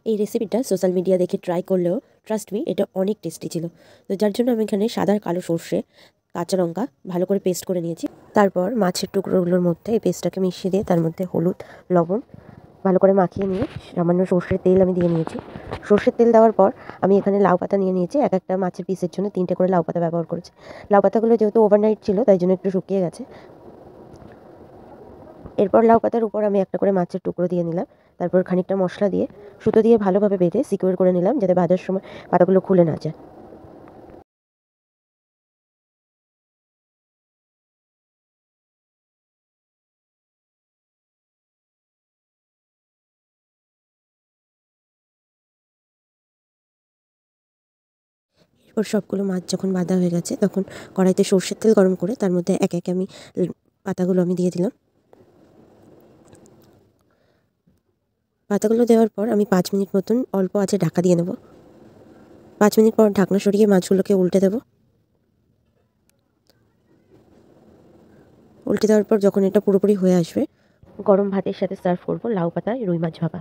এই রেসিপিটা social media দেখে ট্রাই করলেও ট্রাস্ট মি এটা অনেক টেস্টি ছিল। তো যার জন্য আমি এখানে সাদা আর কালো সর্ষে, কাঁচা লঙ্কা ভালো করে পেস্ট করে নিয়েছি। তারপর মাছের টুকরোগুলোর মধ্যে এই পেস্টটাকে মিশিয়ে দিয়ে তার মধ্যে হলুদ, লবণ ভালো করে মাখিয়ে নিয়ে সামান্য সর্ষের তেল আমি দিয়ে নিয়েছি। সর্ষের তেল দেওয়ার পর আমি এখানে লাউ পাতা নিয়ে নিয়েছি। এক একটা মাছের পিসের জন্য 3টে করে লাউ পাতা ব্যবহার করেছি। লাউ পাতাগুলো যেহেতু ওভারনাইট ছিল তাই জন্য একটু শুকিয়ে গেছে। এরপর লাউ পাতার উপর আমি একটা করে মাছের টুকরো দিয়ে নিলাম। তারপর খানিকটা মশলা দিয়ে সুতো দিয়ে ভালোভাবে বেঁধে সিকিউর করে নিলাম যাতে ভাজার সময় পাতাগুলো খুলে না যায়। এরপর সবগুলো মাছ যখন বাঁধা হয়ে গেছে তখন কড়াইতে সর্ষের তেল গরম করে তার মধ্যে একে একে আমি পাতাগুলো আমি দিয়ে দিলাম। পাতাগুলো দেওয়ার পর আমি 5 মিনিট মতন অল্প আঁচে ঢাকা দিয়ে নেব। 5 মিনিট পর ঢাকনা সরিয়ে মাছগুলোকে উল্টে দেব। উল্টে দেওয়ার পর যখন এটা পুরোপুরি হয়ে আসবে, গরম ভাতের সাথে সার্ভ করব লাউ পাতায় রুই মাছ ভাপা।